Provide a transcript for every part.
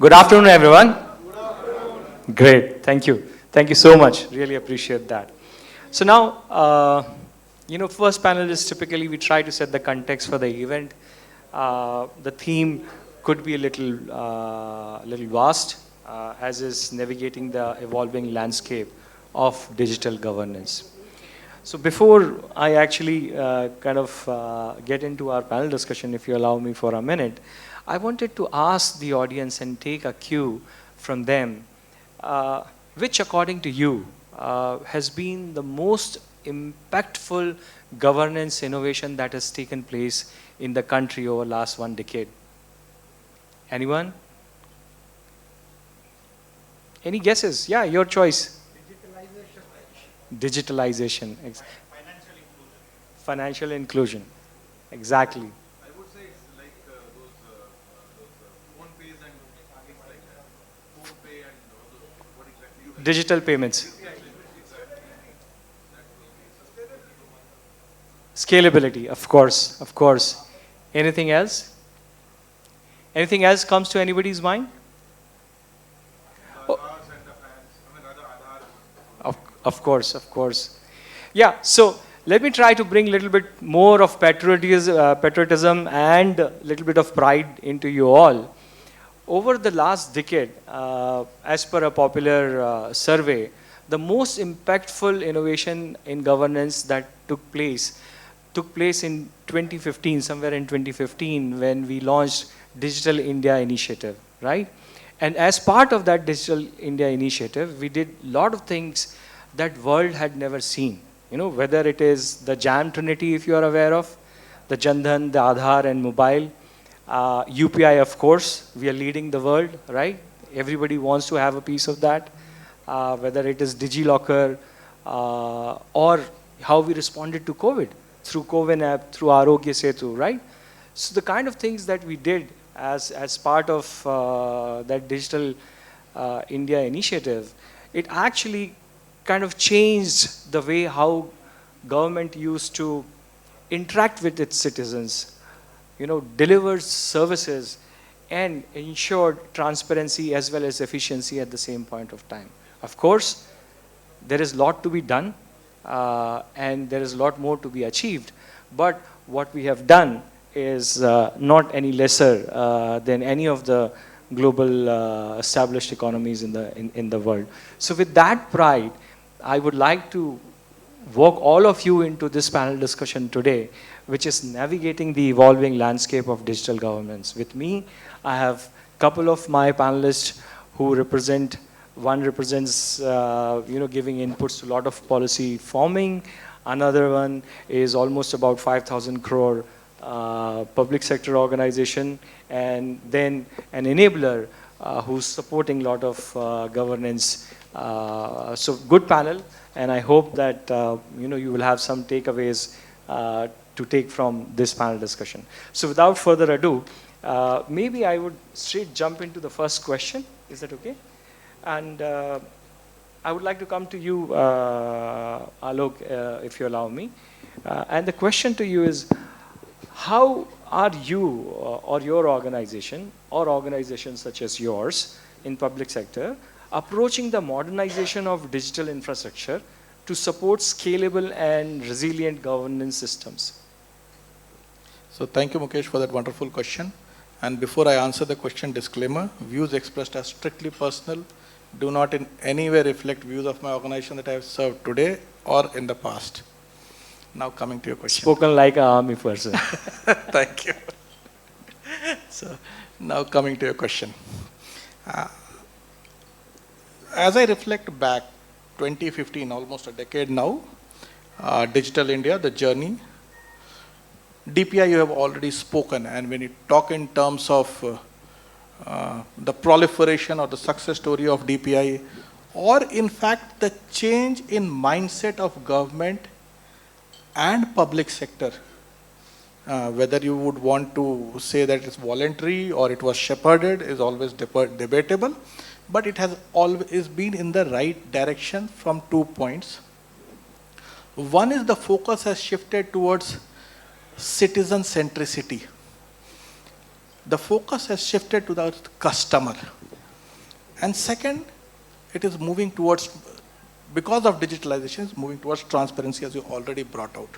Good afternoon, everyone. Great. Thank you. Thank you so much. Really appreciate that. So now, first panelist, typically we try to set the context for the event. The theme could be a little vast, as is navigating the evolving landscape of digital governance. So before I actually get into our panel discussion, if you allow me for a minute, I wanted to ask the audience and take a cue from them, which according to you has been the most impactful governance innovation that has taken place in the country over the last 1 decade? Anyone? Any guesses? Yeah, your choice. Digitalization. Financial inclusion. Exactly. I would say it's like those phone pays and things like that. Phone pay and all those, what exactly you Digital payments. Scalability, of course, of course. Anything else? Anything else comes to anybody's mind? the cars and the fans, I mean rather Aadhaar. Of course, of course. Yeah, so let me try to bring a little bit more of patriotism and a little bit of pride into you all. Over the last decade, as per a popular survey, the most impactful innovation in governance that took place in 2015, somewhere in 2015, when we launched Digital India Initiative, right? And as part of that Digital India Initiative, we did a lot of things that world had never seen. Whether it is the Jam Trinity, if you are aware of, the Jandhan, the Aadhaar and mobile, UPI, of course, we are leading the world, right? Everybody wants to have a piece of that, whether it is DigiLocker or how we responded to COVID through CoWIN app, through Arogya Setu, right? So the kind of things that we did as part of that Digital India initiative, it actually kind of changed the way how government used to interact with its citizens, deliver services and ensure transparency as well as efficiency at the same point of time. Of course, there is a lot to be done and there is a lot more to be achieved, but what we have done is not any lesser than any of the global established economies in the world. So with that pride, I would like to walk all of you into this panel discussion today, which is navigating the evolving landscape of digital governance. With me, I have a couple of my panelists who represent, one represents, giving inputs to a lot of policy forming. Another one is almost about 5,000 crore public sector organization, and then an enabler who's supporting a lot of governance. So good panel, and I hope that you will have some takeaways to take from this panel discussion. So without further ado, maybe I would straight jump into the first question. Is that okay? And I would like to come to you, Alok, if you allow me. And the question to you is, how are you or your organization or organizations such as yours in public sector approaching the modernization of digital infrastructure to support scalable and resilient governance systems? So thank you, Mukesh, for that wonderful question. And before I answer the question, disclaimer, views expressed are strictly personal, do not in any way reflect views of my organization that I have served today or in the past. Now coming to your question. Spoken like an army person. Thank you. So now coming to your question. As I reflect back, 2015, almost a decade now, Digital India, the journey, DPI you have already spoken, and when you talk in terms of the proliferation or the success story of DPI, or in fact the change in mindset of government and public sector, whether you would want to say that it's voluntary or it was shepherded is always debatable, but it has always been in the right direction from 2 points. One is the focus has shifted towards citizen centricity. The focus has shifted to the customer. And second, it is moving towards, because of digitalization, it's moving towards transparency, as you already brought out.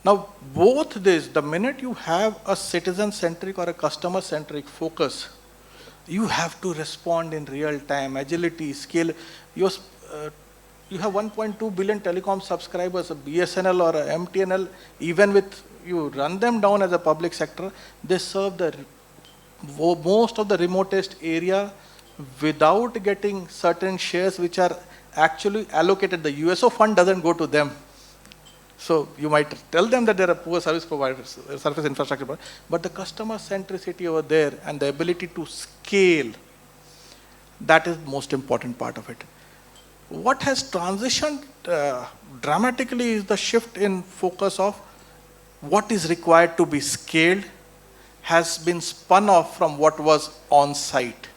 Now, both this, the minute you have a citizen-centric or a customer-centric focus, you have to respond in real time, agility, scale. You have 1.2 billion telecom subscribers, a BSNL or a MTNL, even with, you run them down as a public sector, they serve the most of the remotest area without getting certain shares which are actually allocated. The USO fund doesn't go to them. So you might tell them that they're a poor service provider, service infrastructure provider, but the customer centricity over there and the ability to scale, that is the most important part of it. What has transitioned dramatically is the shift in focus of what is required to be scaled has been spun off from what was on site.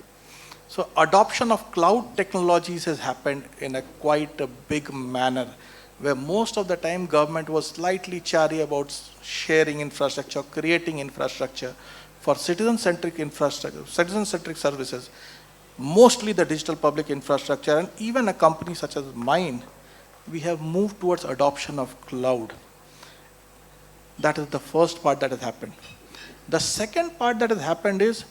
So adoption of cloud technologies has happened in a quite a big manner, where most of the time government was slightly chary about sharing infrastructure, creating infrastructure for citizen-centric infrastructure, citizen-centric services, mostly the digital public infrastructure, and even a company such as mine, we have moved towards adoption of cloud. That is the first part that has happened. The second part that has happened is,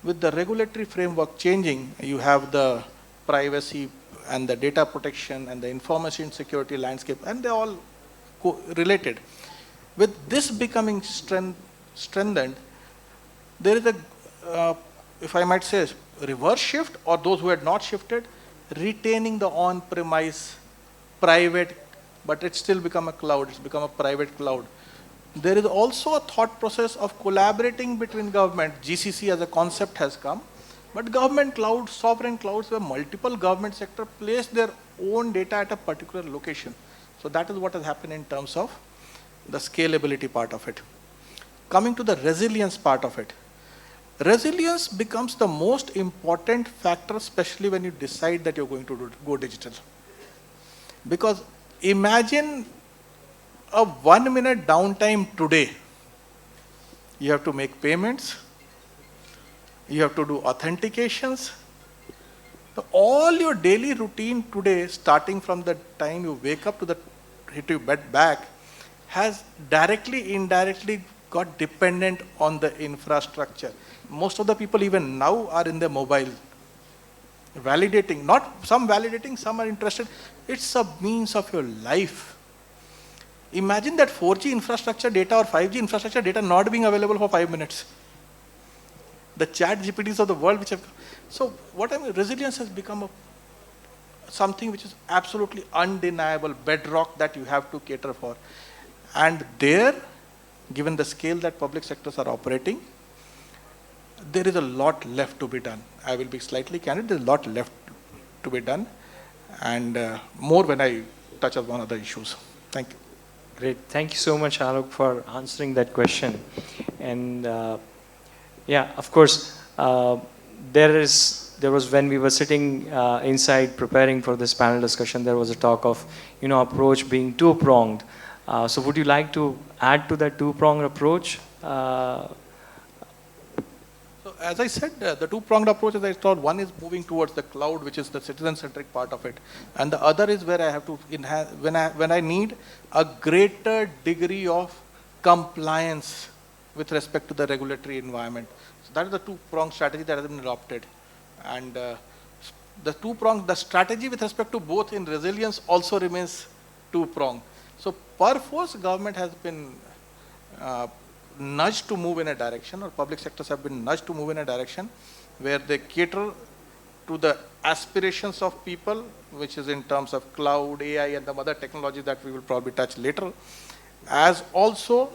with the regulatory framework changing, you have the privacy and the data protection and the information security landscape, and they're all related. With this becoming strengthened, there is a, if I might say, reverse shift, or those who had not shifted, retaining the on-premise private, but it's still become a cloud, it's become a private cloud. There is also a thought process of collaborating between government. GCC as a concept has come, but government clouds, sovereign clouds, where multiple government sector place their own data at a particular location. So that is what has happened in terms of the scalability part of it. Coming to the resilience part of it. Resilience becomes the most important factor, especially when you decide that you're going to go digital. Because imagine a 1 minute downtime today. You have to make payments. You have to do authentications. So all your daily routine today, starting from the time you wake up to the hit your bed back, has directly, indirectly got dependent on the infrastructure. Most of the people even now are in their mobile, validating, not some validating, some are interested. It's a means of your life. Imagine that 4G infrastructure data or 5G infrastructure data not being available for 5 minutes. The chat GPTs of the world which have, so what I mean, resilience has become something which is absolutely undeniable bedrock that you have to cater for. And there, given the scale that public sectors are operating, there is a lot left to be done. I will be slightly candid, there's a lot left to be done, and more when I touch upon other issues. Thank you. Great. Thank you so much, Alok, for answering that question. And yeah, of course, there was, when we were sitting inside preparing for this panel discussion, there was a talk of, approach being two-pronged. So would you like to add to that two-pronged approach? So as I said, the two-pronged approach, as I thought, one is moving towards the cloud, which is the citizen-centric part of it, and the other is where I have to enhance, when I need a greater degree of compliance with respect to the regulatory environment. So that is the two-pronged strategy that has been adopted, and the strategy with respect to both in resilience also remains two-pronged. So perforce government has been nudged to move in a direction, or public sectors have been nudged to move in a direction where they cater to the aspirations of people, which is in terms of cloud, AI, and the other technologies that we will probably touch later, as also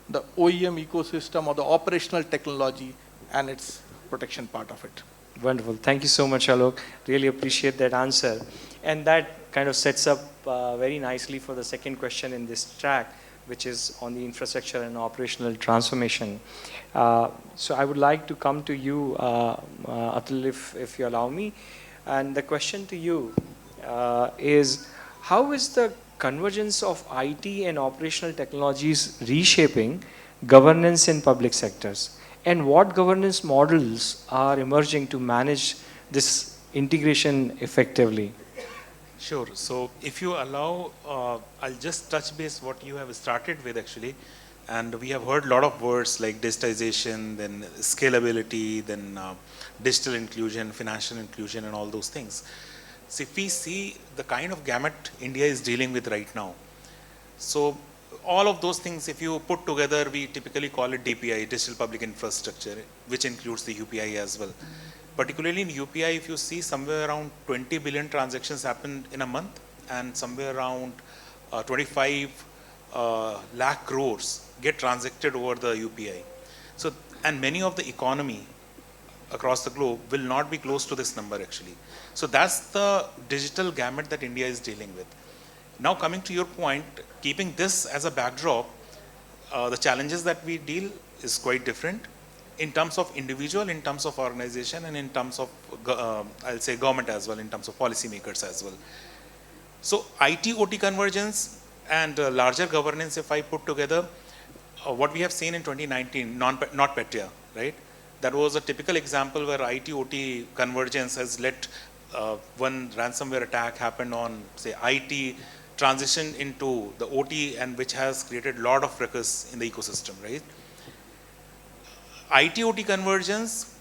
the OEM ecosystem or the operational technology and its protection part of it. Wonderful. Thank you so much, Alok. Really appreciate that answer. And that kind of sets up very nicely for the second question in this track, which is on the infrastructure and operational transformation. So I would like to come to you, Atul, if you allow me. And the question to you is, how is the convergence of IT and operational technologies reshaping governance in public sectors? And what governance models are emerging to manage this integration effectively? Sure. So if you allow, I'll just touch base what you have started with actually. And we have heard a lot of words like digitization, then scalability, then digital inclusion, financial inclusion, and all those things. So if we see the kind of gamut India is dealing with right now, so all of those things, if you put together, we typically call it DPI, digital public infrastructure, which includes the UPI as well. Particularly in UPI, if you see somewhere around 20 billion transactions happen in a month, and somewhere around 25 lakh crores get transacted over the UPI. So, and many of the economy across the globe will not be close to this number actually. So that's the digital gamut that India is dealing with. Now coming to your point, keeping this as a backdrop, the challenges that we deal is quite different in terms of individual, in terms of organization, and in terms of, I'll say government as well, in terms of policymakers as well. So IT-OT convergence and larger governance, if I put together, what we have seen in 2019, not Petya, right? That was a typical example where IT-OT convergence has led one ransomware attack happened on, say, IT transition into the OT, and which has created a lot of ruckus in the ecosystem, right? IT-OT convergence,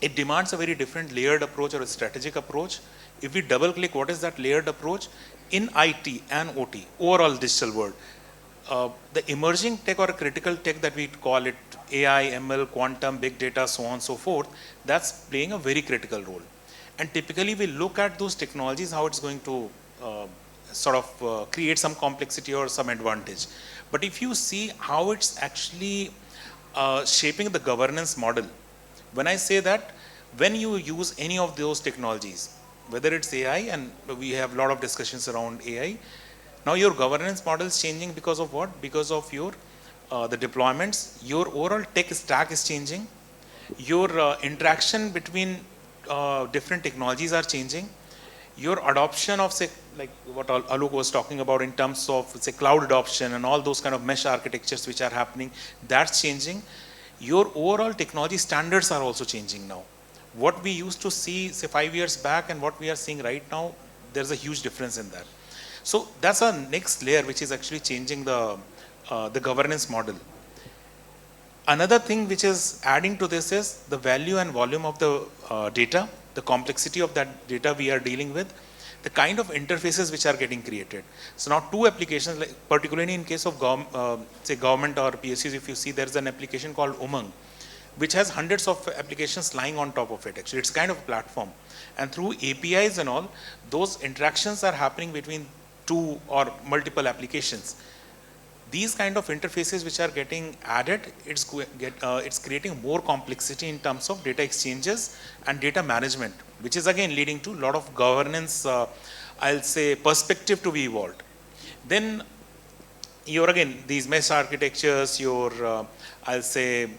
it demands a very different layered approach or a strategic approach. If we double click what is that layered approach in IT and OT, overall digital world, the emerging tech or critical tech that we call it, AI, ML, quantum, big data, so on and so forth, that's playing a very critical role. And typically we look at those technologies, how it's going to create some complexity or some advantage. But if you see how it's actually shaping the governance model, when I say that, when you use any of those technologies, whether it's AI, and we have a lot of discussions around AI, now your governance model is changing because of what? Because of your the deployments, your overall tech stack is changing, your interaction between different technologies are changing, your adoption of, say, like what Alok was talking about in terms of, say, cloud adoption and all those kind of mesh architectures which are happening, that's changing. Your overall technology standards are also changing now. What we used to see, say, 5 years back and what we are seeing right now, there's a huge difference in that. So that's a next layer which is actually changing the governance model. Another thing which is adding to this is the value and volume of the data, the complexity of that data we are dealing with, the kind of interfaces which are getting created. So now two applications, like particularly in case of say government or PSUs, if you see there's an application called Umang, which has hundreds of applications lying on top of it actually. It's kind of a platform. And through APIs and all, those interactions are happening between two or multiple applications. These kind of interfaces which are getting added, it's creating more complexity in terms of data exchanges and data management, which is again leading to a lot of governance, I'll say, perspective to be evolved. Then again, these mesh architectures, I'll say,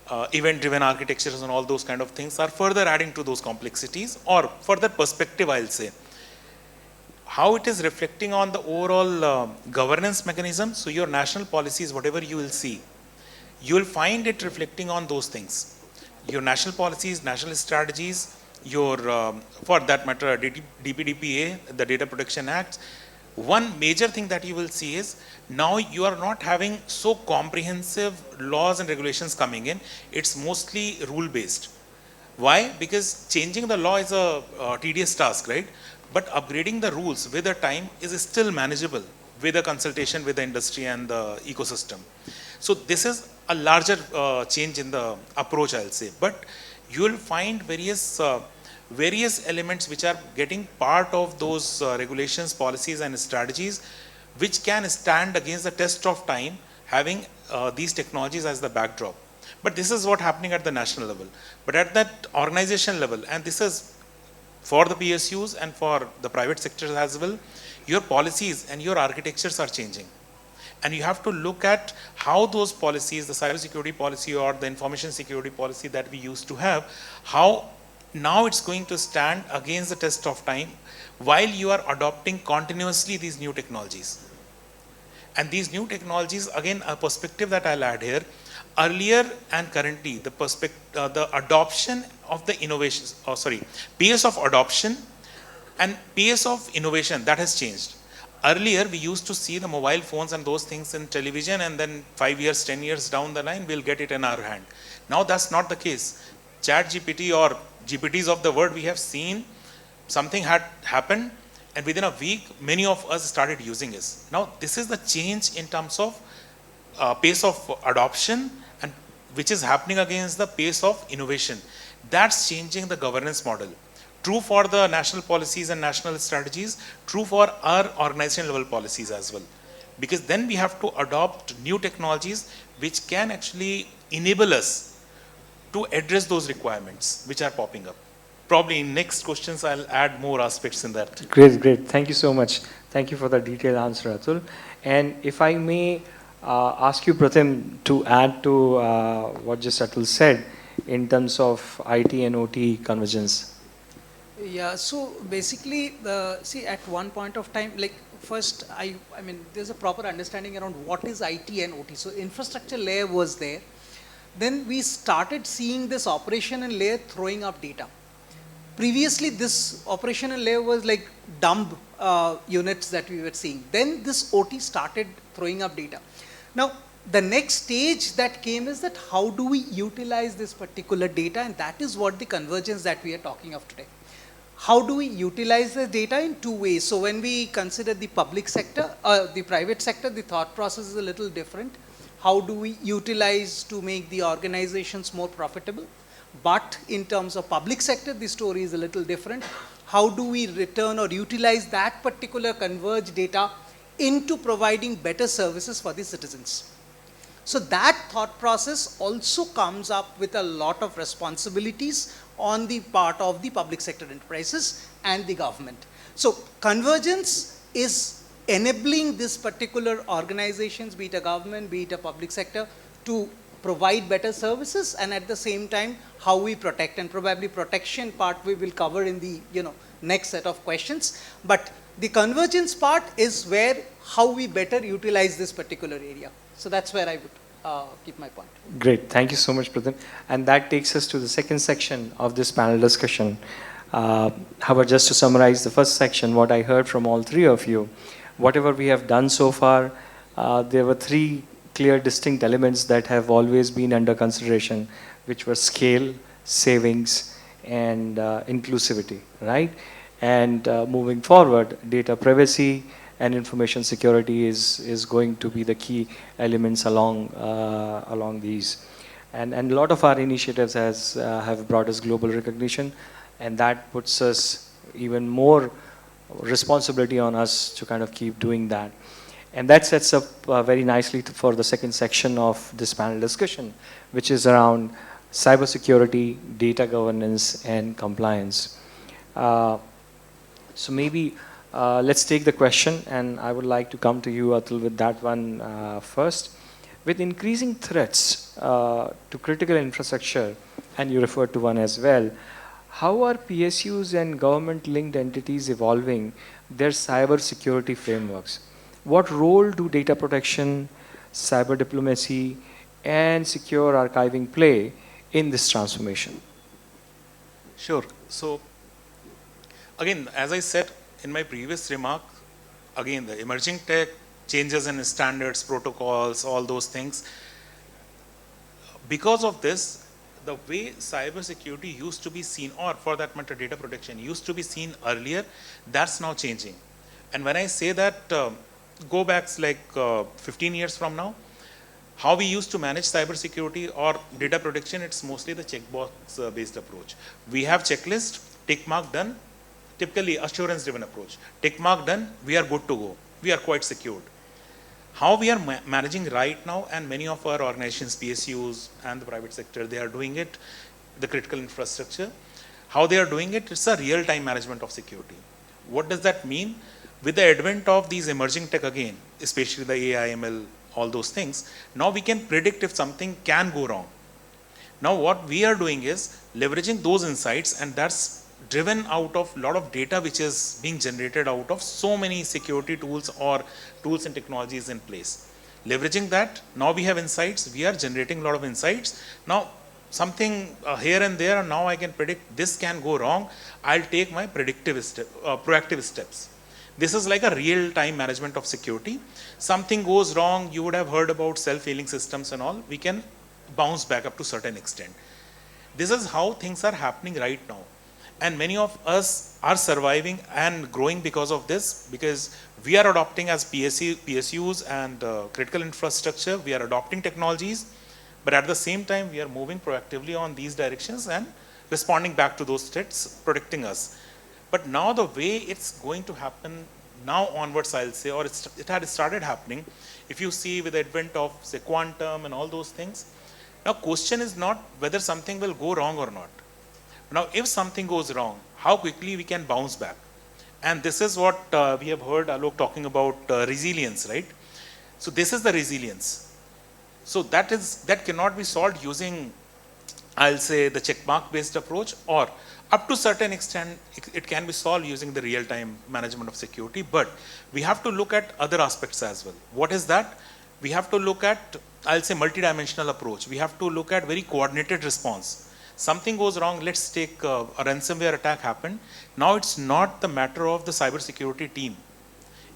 event-driven architectures and all those kind of things are further adding to those complexities, or further perspective, I'll say. How it is reflecting on the overall governance mechanism. So your national policies, whatever you will see, you will find it reflecting on those things. Your national policies, national strategies, for that matter, DPDPA, the Data Protection Act. One major thing that you will see is now you are not having so comprehensive laws and regulations coming in. It's mostly rule-based. Why? Because changing the law is a tedious task, right? But upgrading the rules with the time is still manageable with a consultation with the industry and the ecosystem. So this is a larger change in the approach, I'll say. But you will find various elements which are getting part of those regulations, policies and strategies, which can stand against the test of time, having these technologies as the backdrop. But this is what's happening at the national level. But at that organization level, and this is for the PSUs and for the private sectors as well, your policies and your architectures are changing. And you have to look at how those policies, the cybersecurity policy or the information security policy that we used to have, how now it's going to stand against the test of time while you are adopting continuously these new technologies. And these new technologies, again, a perspective that I'll add here, earlier and currently, the adoption of the innovations, pace of adoption and pace of innovation, that has changed. Earlier, we used to see the mobile phones and those things in television, and then 5 years, 10 years down the line, we'll get it in our hand. Now that's not the case. Chat GPT or GPTs of the world, we have seen something had happened, and within a week, many of us started using it. Now, this is the change in terms of pace of adoption, and which is happening against the pace of innovation. That's changing the governance model. True for the national policies and national strategies, true for our organization level policies as well. Because then we have to adopt new technologies which can actually enable us to address those requirements which are popping up. Probably in next questions, I'll add more aspects in that. Great, great. Thank you so much. Thank you for the detailed answer, Atul. And if I may ask you, Pratim, to add to what just Atul said in terms of IT and OT convergence. Yeah, so basically, see, at one point of time, like first, I mean, there's a proper understanding around what is IT and OT. So infrastructure layer was there. Then we started seeing this operational layer throwing up data. Previously, this operational layer was like dumb units that we were seeing. Then this OT started throwing up data. Now, the next stage that came is that how do we utilize this particular data, and that is what the convergence that we are talking of today. How do we utilize the data in two ways? So when we consider the public sector, the private sector, the thought process is a little different. How do we utilize to make the organizations more profitable? But in terms of public sector, the story is a little different. How do we return or utilize that particular converged data into providing better services for the citizens? So that thought process also comes up with a lot of responsibilities on the part of the public sector enterprises and the government. So convergence is enabling this particular organizations, be it a government, be it a public sector, to provide better services, and at the same time, how we protect, and probably protection part we will cover in the next set of questions. But the convergence part is where how we better utilize this particular area. So that's where I would keep my point. Great, thank you so much, Pratim. And that takes us to the second section of this panel discussion. However, just to summarize the first section, what I heard from all three of you, whatever we have done so far, there were three clear, distinct elements that have always been under consideration, which were scale, savings, and inclusivity, right? And moving forward, data privacy and information security is going to be the key elements along these. And a lot of our initiatives have brought us global recognition, and that puts us even more responsibility on us to kind of keep doing that. And that sets up very nicely for the second section of this panel discussion, which is around cybersecurity, data governance, and compliance. So maybe let's take the question, and I would like to come to you, Atul, with that one first. With increasing threats to critical infrastructure, and you referred to one as well, how are PSUs and government-linked entities evolving their cybersecurity frameworks? What role do data protection, cyber diplomacy, and secure archiving play in this transformation? Sure. So, again, as I said in my previous remark, again, the emerging tech, changes in standards, protocols, all those things. Because of this, the way cybersecurity used to be seen, or for that matter, data protection used to be seen earlier, that's now changing. And when I say that, go back like 15 years from now, how we used to manage cybersecurity or data protection, it's mostly the checkbox based approach. We have checklist, tick mark done, typically assurance driven approach. Tick mark done, we are good to go. We are quite secured. How we are managing right now, and many of our organizations, PSUs and the private sector, they are doing it, the critical infrastructure. How they are doing it, it's a real-time management of security. What does that mean? With the advent of these emerging tech again, especially the AI, ML, all those things, now we can predict if something can go wrong. Now what we are doing is leveraging those insights, and that's driven out of a lot of data which is being generated out of so many security tools or tools and technologies in place. Leveraging that, now we have insights, we are generating a lot of insights. Now, something here and there, now I can predict this can go wrong. I'll take my proactive steps. This is like a real-time management of security. Something goes wrong, you would have heard about self-healing systems and all. We can bounce back up to a certain extent. This is how things are happening right now. And many of us are surviving and growing because of this, because we are adopting as PSUs and critical infrastructure, we are adopting technologies, but at the same time, we are moving proactively on these directions and responding back to those threats, protecting us. But now the way it's going to happen now onwards, I'll say, or it had started happening, if you see with the advent of, say, quantum and all those things, now question is not whether something will go wrong or not. Now, if something goes wrong, how quickly we can bounce back. And this is what we have heard Alok talking about resilience, right? So this is the resilience. So that cannot be solved using, I'll say, the checkmark based approach, or up to certain extent, it can be solved using the real-time management of security, but we have to look at other aspects as well. What is that? We have to look at, I'll say, multidimensional approach. We have to look at very coordinated response. Something goes wrong, let's take a ransomware attack happened. Now it's not the matter of the cybersecurity team.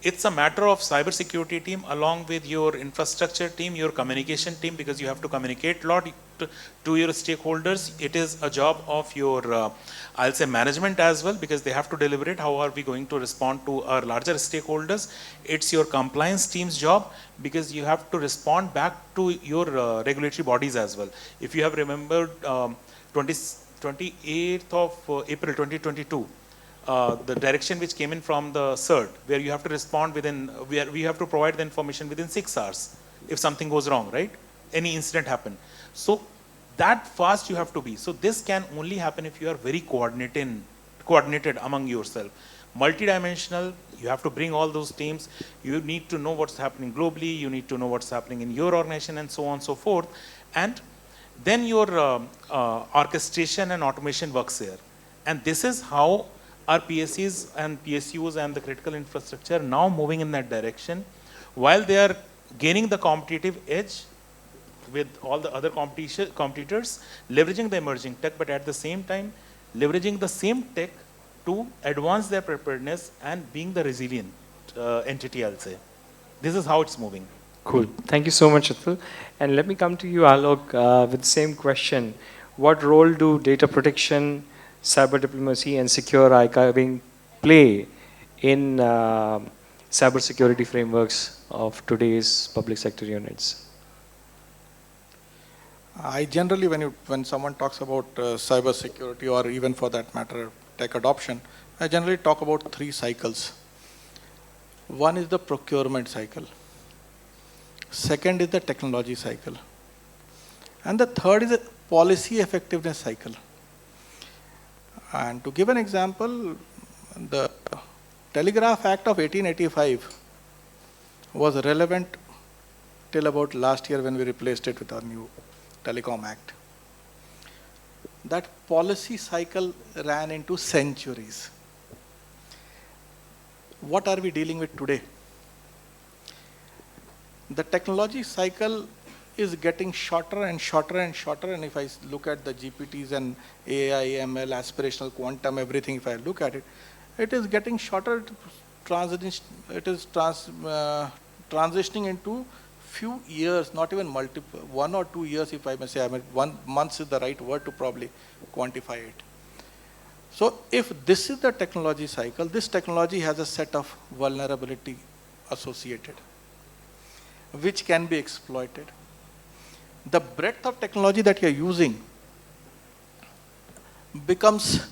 It's a matter of cybersecurity team along with your infrastructure team, your communication team, because you have to communicate a lot to your stakeholders. It is a job of your, I'll say, management as well, because they have to deliberate how are we going to respond to our larger stakeholders. It's your compliance team's job, because you have to respond back to your regulatory bodies as well. If you have remembered, 28th of April 2022, the direction which came in from the CERT, where you have to respond within, where we have to provide the information within 6 hours if something goes wrong, right? Any incident happen. So that fast you have to be. So this can only happen if you are very coordinated among yourself. Multidimensional, you have to bring all those teams. You need to know what's happening globally. You need to know what's happening in your organization and so on and so forth. And then your orchestration and automation works here. And this is how our PSCs and PSUs and the critical infrastructure now moving in that direction, while they are gaining the competitive edge with all the other competitors, leveraging the emerging tech, but at the same time, leveraging the same tech to advance their preparedness and being the resilient entity, I'll say. This is how it's moving. Cool. Thank you so much, Atul. And let me come to you, Alok, with the same question. What role do data protection, cyber diplomacy, and secure archiving play in cybersecurity frameworks of today's public sector units? I generally, when someone talks about cyber security, or even for that matter, tech adoption, I generally talk about 3 cycles. One is the procurement cycle. Second is the technology cycle. And the third is the policy effectiveness cycle. And to give an example, the Telegraph Act of 1885 was relevant till about last year when we replaced it with our new Telecom Act. That policy cycle ran into centuries. What are we dealing with today? The technology cycle is getting shorter and shorter and shorter, and if I look at the GPTs and AI, ML, aspirational quantum, everything, if I look at it, it is getting shorter. It is transitioning into few years, not even multiple, 1 or 2 years, if I may say. I mean, 1 month is the right word to probably quantify it. So if this is the technology cycle, this technology has a set of vulnerability associated, which can be exploited. The breadth of technology that you're using becomes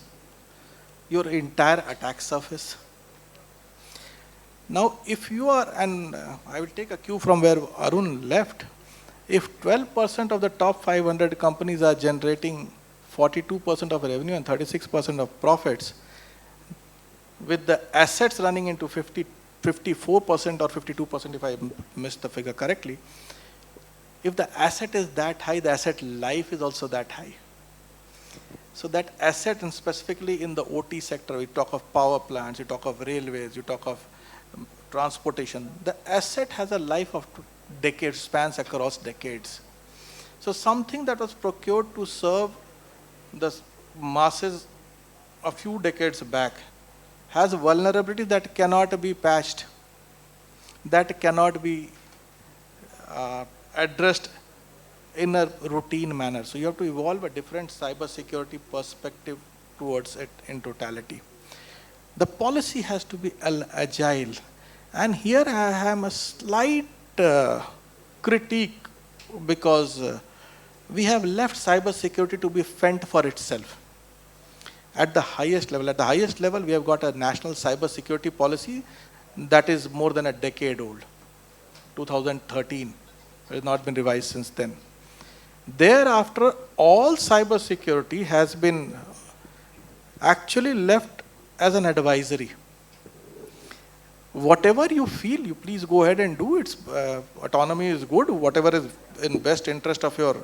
your entire attack surface. Now, if you are, and I will take a cue from where Arun left, if 12% of the top 500 companies are generating 42% of revenue and 36% of profits, with the assets running into 54% or 52%, if I missed the figure correctly, if the asset is that high, the asset life is also that high. So that asset, and specifically in the OT sector, we talk of power plants, we talk of railways, we talk of transportation, the asset has a life of decades, spans across decades. So something that was procured to serve the masses a few decades back has vulnerabilities that cannot be patched, that cannot be addressed in a routine manner. So you have to evolve a different cybersecurity perspective towards it in totality. The policy has to be agile. And here I have a slight critique because we have left cybersecurity to be fent for itself. At the highest level, we have got a national cybersecurity policy that is more than a decade old, 2013. It has not been revised since then. Thereafter, all cybersecurity has been actually left as an advisory. Whatever you feel, you please go ahead and do. It's autonomy is good. Whatever is in best interest of your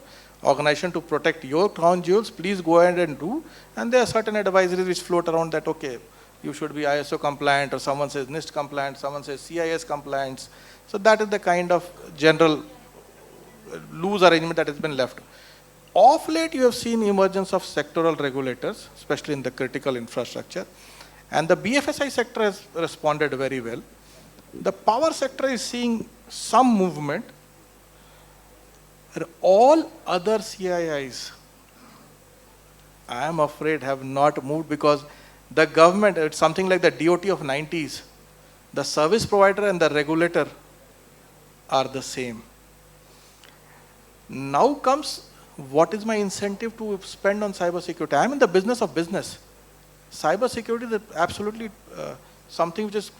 organization to protect your crown jewels, please go ahead and do. And there are certain advisories which float around that, okay, you should be ISO compliant, or someone says NIST compliant, someone says CIS compliance. So that is the kind of general loose arrangement that has been left. Of late, you have seen emergence of sectoral regulators, especially in the critical infrastructure. And the BFSI sector has responded very well. The power sector is seeing some movement. All other CIIs, I am afraid, have not moved because the government, it's something like the DOT of 90s. The service provider and the regulator are the same. Now comes, what is my incentive to spend on cybersecurity? I am in the business of business. Cybersecurity is absolutely something which is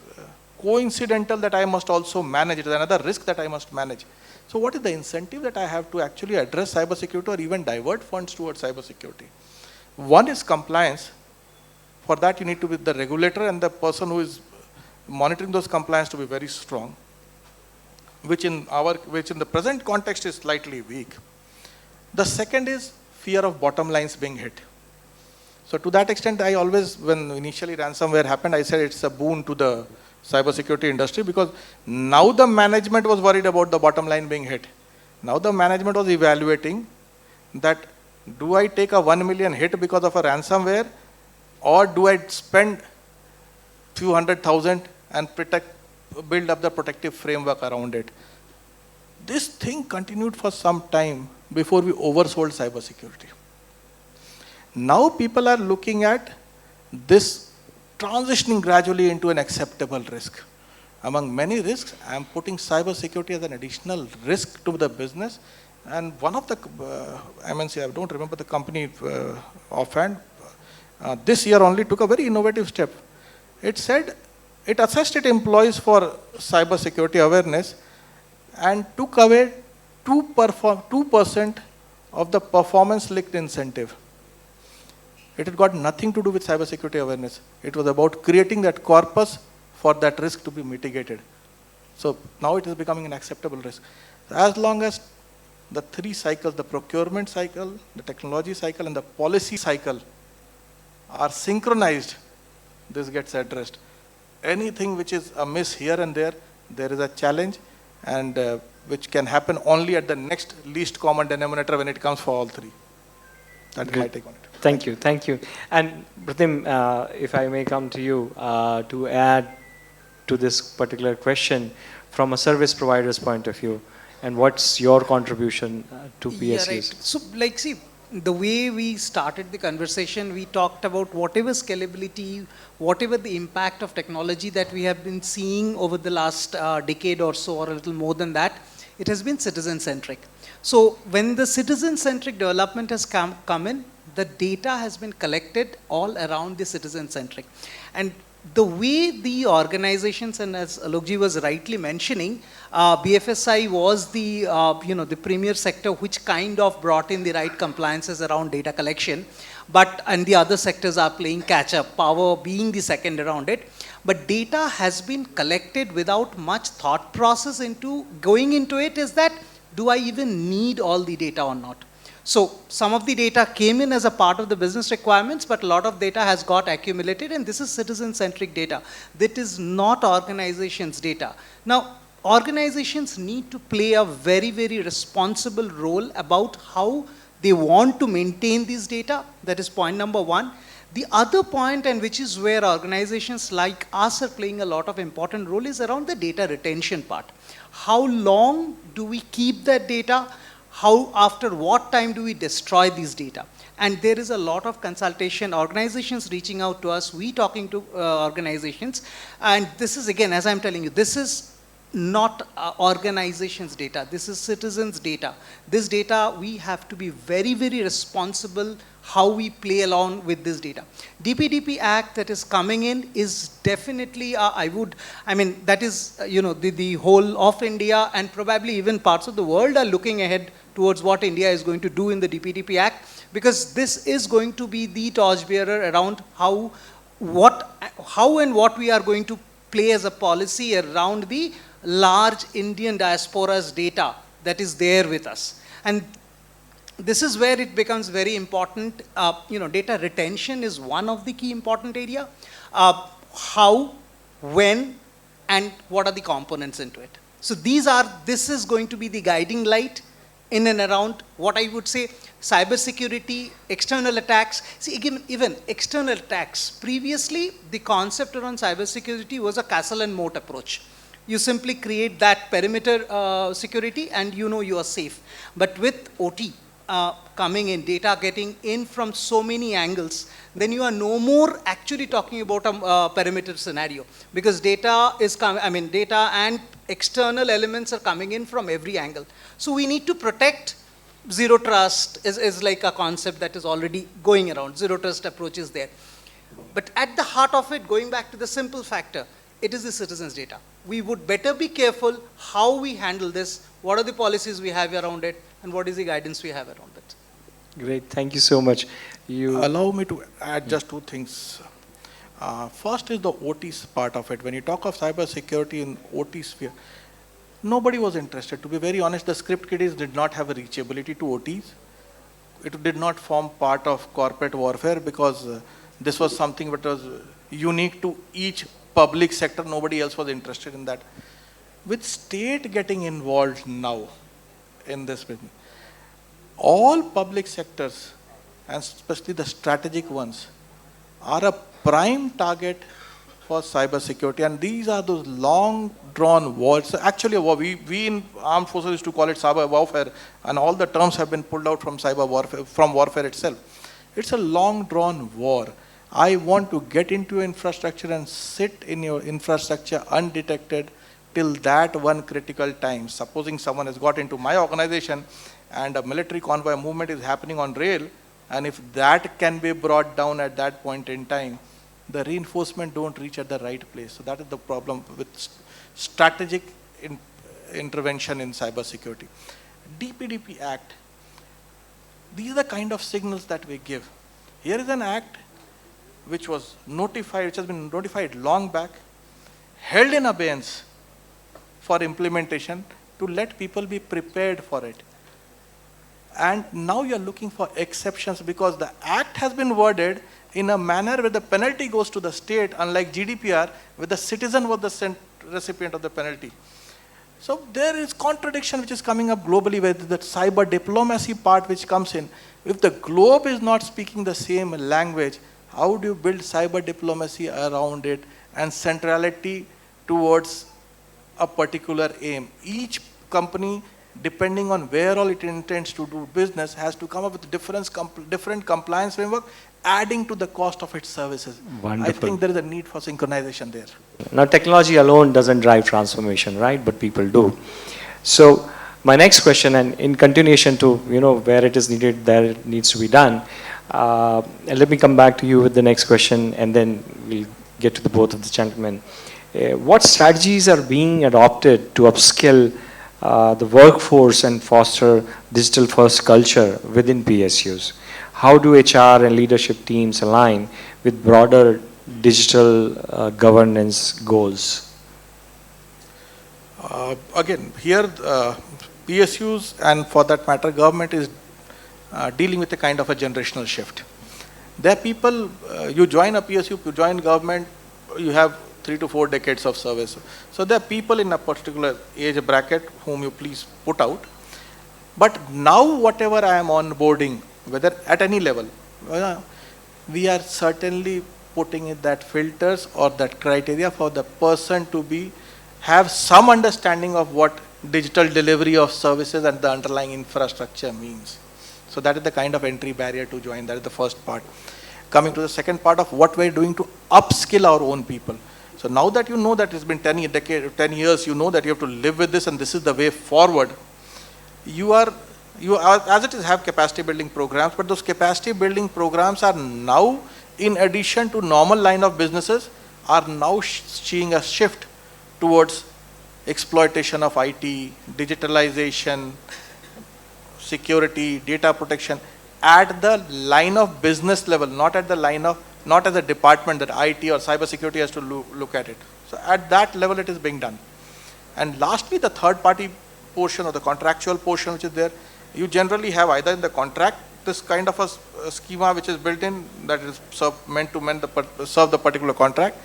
coincidental that I must also manage. It is another risk that I must manage. So what is the incentive that I have to actually address cybersecurity or even divert funds towards cybersecurity? One is compliance. For that you need to be the regulator and the person who is monitoring those compliance to be very strong, which in the present context is slightly weak. The second is fear of bottom lines being hit. So to that extent, I always, when initially ransomware happened, I said it's a boon to the cybersecurity industry because now the management was worried about the bottom line being hit. Now the management was evaluating that, do I take a 1 million hit because of a ransomware, or do I spend few 100,000 and build up the protective framework around it? This thing continued for some time before we oversold cybersecurity. Now people are looking at this transitioning gradually into an acceptable risk. Among many risks, I am putting cybersecurity as an additional risk to the business. And one of the MNC, I don't remember the company offhand, this year only took a very innovative step. It said, it assessed its employees for cybersecurity awareness and took away 2% of the performance-linked incentive. It had got nothing to do with cybersecurity awareness. It was about creating that corpus for that risk to be mitigated. So now it is becoming an acceptable risk. As long as the three cycles, the procurement cycle, the technology cycle, and the policy cycle are synchronized, this gets addressed. Anything which is amiss here and there is a challenge, and which can happen only at the next least common denominator when it comes for all three. That's my take on it. Thank you, thank you. And Pratim, if I may come to you to add to this particular question from a service provider's point of view, and what's your contribution to PSUs? Yeah, right. So, like, see, the way we started the conversation, we talked about whatever scalability, whatever the impact of technology that we have been seeing over the last decade or so, or a little more than that, it has been citizen-centric. So when the citizen-centric development has come in, the data has been collected all around the citizen-centric. And the way the organizations, and as Alokji was rightly mentioning, BFSI was the the premier sector which kind of brought in the right compliances around data collection, and the other sectors are playing catch up, power being the second around it. But data has been collected without much thought process into going into it. Is that, do I even need all the data or not? So some of the data came in as a part of the business requirements, but a lot of data has got accumulated, and this is citizen-centric data. That is not organizations' data. Now, organizations need to play a very, very responsible role about how they want to maintain these data. That is point number one. The other point, and which is where organizations like us are playing a lot of important role, is around the data retention part. How long do we keep that data? How, after what time do we destroy these data? And there is a lot of consultation, organizations reaching out to us, we talking to organizations. And this is, again, as I'm telling you, this is not organizations' data. This is citizens' data. This data, we have to be very, very responsible how we play along with this data. DPDP Act that is coming in is definitely, that is, the whole of India and probably even parts of the world are looking ahead towards what India is going to do in the DPDP Act, because this is going to be the torchbearer around how and what we are going to play as a policy around the large Indian diaspora's data that is there with us. And this is where it becomes very important. Data retention is one of the key important area. How, when, and what are the components into it. So this is going to be the guiding light in and around what I would say cybersecurity, external attacks. See, again, even external attacks. Previously, the concept around cybersecurity was a castle and moat approach. You simply create that perimeter security and you are safe. But with OT coming in, data getting in from so many angles, then you are no more actually talking about a perimeter scenario, because data and external elements are coming in from every angle. So we need to protect. Zero trust is like a concept that is already going around. Zero trust approach is there. But at the heart of it, going back to the simple factor, it is the citizens' data. We would better be careful how we handle this, what are the policies we have around it, and what is the guidance we have around it. Great, thank you so much. Allow me to add just two things. First is the OT part of it. When you talk of cybersecurity in OT sphere, nobody was interested. To be very honest, the script kiddies did not have a reachability to OTs. It did not form part of corporate warfare because this was something that was unique to each public sector. Nobody else was interested in that. With state getting involved now in this business, all public sectors, and especially the strategic ones, are a prime target for cybersecurity, and these are those long-drawn wars. Actually, we in armed forces used to call it cyber warfare, and all the terms have been pulled out from cyber warfare, from warfare itself. It's a long-drawn war. I want to get into infrastructure and sit in your infrastructure undetected till that one critical time. Supposing someone has got into my organization and a military convoy movement is happening on rail, and if that can be brought down at that point in time, the reinforcement don't reach at the right place. So that is the problem with strategic intervention in cybersecurity. DPDP Act, these are the kind of signals that we give. Here is an act which was notified, which has been notified long back, held in abeyance for implementation to let people be prepared for it. And now you are looking for exceptions because the act has been worded in a manner where the penalty goes to the state, unlike GDPR, where the citizen was the recipient of the penalty. So there is contradiction which is coming up globally with the cyber diplomacy part which comes in. If the globe is not speaking the same language, how do you build cyber diplomacy around it and centrality towards a particular aim? Each company, depending on where all it intends to do business, has to come up with different compliance framework, adding to the cost of its services. Wonderful. I think there is a need for synchronization there. Now, technology alone doesn't drive transformation, right? But people do. So, my next question, and in continuation to where it is needed, there it needs to be done. And let me come back to you with the next question, and then we'll get to the both of the gentlemen. What strategies are being adopted to upskill the workforce and foster digital-first culture within PSUs? How do HR and leadership teams align with broader digital governance goals? Again, here PSUs and for that matter government is dealing with a kind of a generational shift. There are people, you join a PSU, you join government, you have 3 to 4 decades of service. So there are people in a particular age bracket whom you please put out. But now whatever I am onboarding, whether at any level, we are certainly putting in that filters or that criteria for the person to have some understanding of what digital delivery of services and the underlying infrastructure means. So that is the kind of entry barrier to join. That is the first part. Coming to the second part of what we're doing to upskill our own people. So now that you know that it's been 10 years, you know that you have to live with this and this is the way forward. You are, as it is, have capacity building programs, but those capacity building programs are now, in addition to normal line of businesses, are now seeing a shift towards exploitation of IT, digitalization, security, data protection, at the line of business level, not at the line of, not as a department that IT or cybersecurity has to look at it. So at that level it is being done. And lastly, the third party portion or the contractual portion which is there, you generally have either in the contract this kind of a schema which is built in that is meant to serve the particular contract,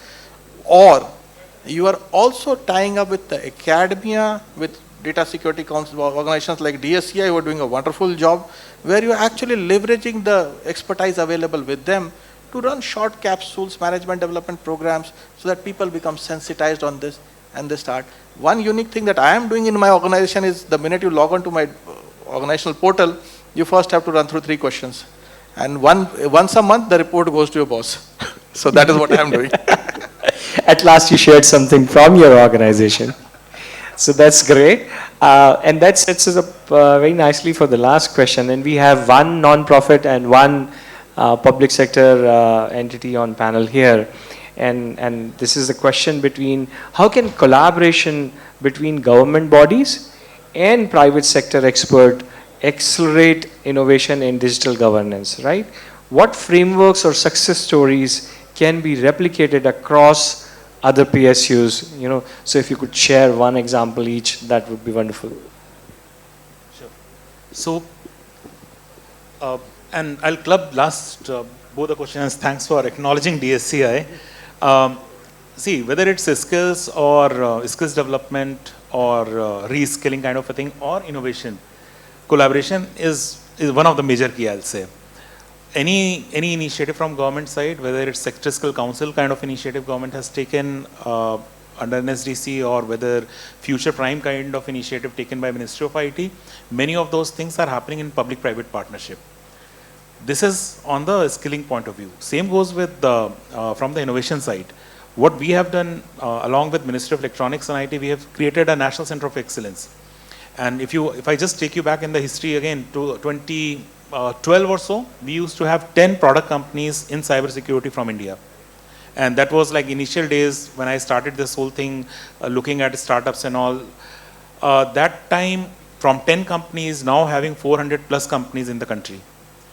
or you are also tying up with the academia, with data security council organizations like DSCI who are doing a wonderful job, where you are actually leveraging the expertise available with them to run short capsules, management development programs, so that people become sensitized on this and they start. One unique thing that I am doing in my organization is the minute you log on to my organizational portal, you first have to run through 3 questions. And once a month, the report goes to your boss. So that is what I am doing. At last you shared something from your organization. So that's great. And that sets us up very nicely for the last question. And we have one non-profit and one public sector entity on panel here. And this is the question between how can collaboration between government bodies and private sector expert accelerate innovation in digital governance, right? What frameworks or success stories can be replicated across other PSUs, so if you could share one example each, that would be wonderful. Sure. So, and I'll club both the questions. Thanks for acknowledging DSCI. See, whether it's skills or skills development or reskilling kind of a thing or innovation, collaboration is one of the major key, I'll say. Any initiative from government side, whether it's sector skill council kind of initiative government has taken under NSDC, or whether future prime kind of initiative taken by Ministry of IT, many of those things are happening in public-private partnership. This is on the skilling point of view. Same goes with from the innovation side. What we have done along with Ministry of Electronics and IT, we have created a National Center of Excellence. And if I just take you back in the history again to 2012 or so, we used to have 10 product companies in cybersecurity from India. And that was like initial days when I started this whole thing, looking at startups and all. That time, from 10 companies, now having 400 plus companies in the country.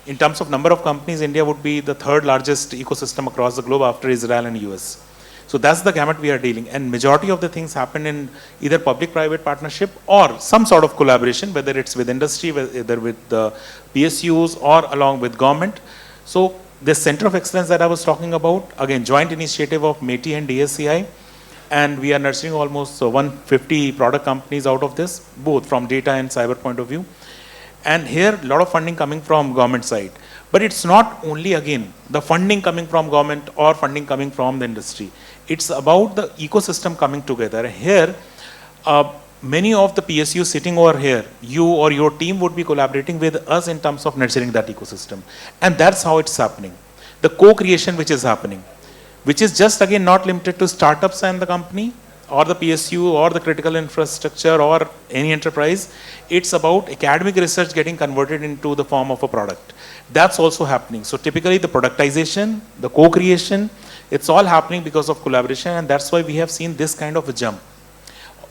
In terms of number of companies, India would be the 3rd largest ecosystem across the globe after Israel and US. So that's the gamut we are dealing. And majority of the things happen in either public-private partnership or some sort of collaboration, whether it's with industry, whether with the PSUs or along with government. So this Center of Excellence that I was talking about, again, joint initiative of METI and DSCI. And we are nurturing almost 150 product companies out of this, both from data and cyber point of view. And here, a lot of funding coming from government side. But it's not only, again, the funding coming from government or funding coming from the industry. It's about the ecosystem coming together. Here, many of the PSUs sitting over here, you or your team would be collaborating with us in terms of nurturing that ecosystem. And that's how it's happening. The co-creation which is happening, which is just, again, not limited to startups and the company, or the PSU, or the critical infrastructure, or any enterprise. It's about academic research getting converted into the form of a product. That's also happening. So typically the productization, the co-creation, it's all happening because of collaboration, and that's why we have seen this kind of a jump.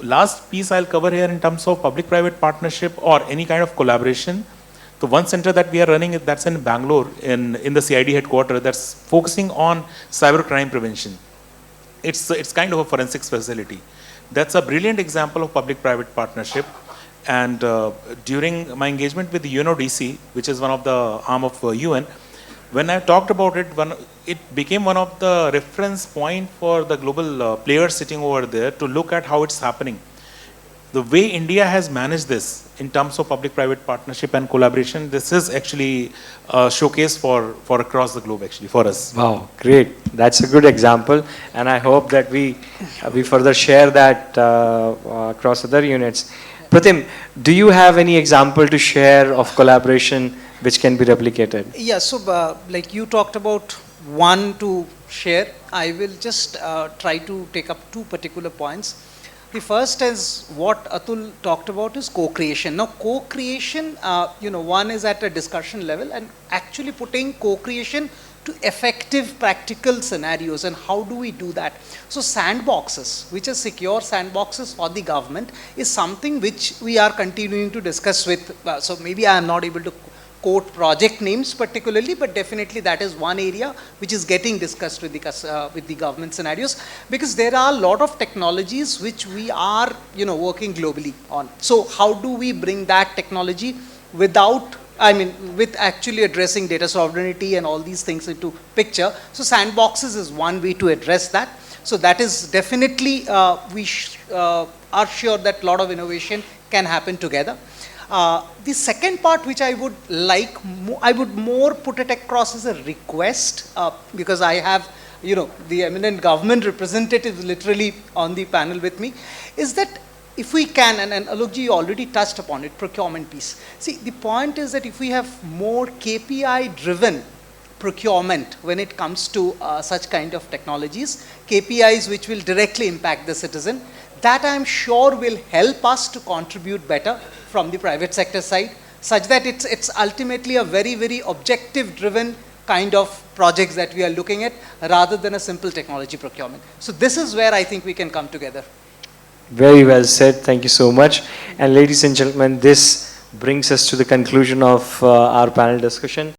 Last piece I'll cover here in terms of public-private partnership or any kind of collaboration. The one center that we are running, that's in Bangalore, in the CID headquarters, that's focusing on cyber crime prevention. It's kind of a forensics facility. That's a brilliant example of public-private partnership. And during my engagement with the UNODC, which is one of the arm of UN, When I talked about it, it became one of the reference point for the global players sitting over there to look at how it's happening. The way India has managed this in terms of public-private partnership and collaboration, this is actually a showcase for across the globe, actually, for us. Wow, great. That's a good example. And I hope that we further share that across other units. Pratim, do you have any example to share of collaboration which can be replicated? Yeah, so like you talked about one to share, I will just try to take up two particular points. The first is what Atul talked about is co-creation. Now, co-creation, one is at a discussion level and actually putting co-creation to effective practical scenarios, and how do we do that? So sandboxes, which are secure sandboxes for the government, is something which we are continuing to discuss with, so maybe I am not able to quote project names particularly, but definitely that is one area which is getting discussed with the government scenarios, because there are a lot of technologies which we are working globally on. So how do we bring that technology without, with actually addressing data sovereignty and all these things into picture? So sandboxes is one way to address that. So that is definitely, we are sure that a lot of innovation can happen together. The second part which I would like, I would more put it across as a request, because I have, the eminent government representatives literally on the panel with me, is that if we can, and Alokji already touched upon it, procurement piece. See, the point is that if we have more KPI driven procurement when it comes to such kind of technologies, KPIs which will directly impact the citizen, that I am sure will help us to contribute better from the private sector side, such that it's ultimately a very, very objective driven kind of projects that we are looking at, rather than a simple technology procurement. So this is where I think we can come together. Very well said. Thank you so much. And ladies and gentlemen, this brings us to the conclusion of our panel discussion.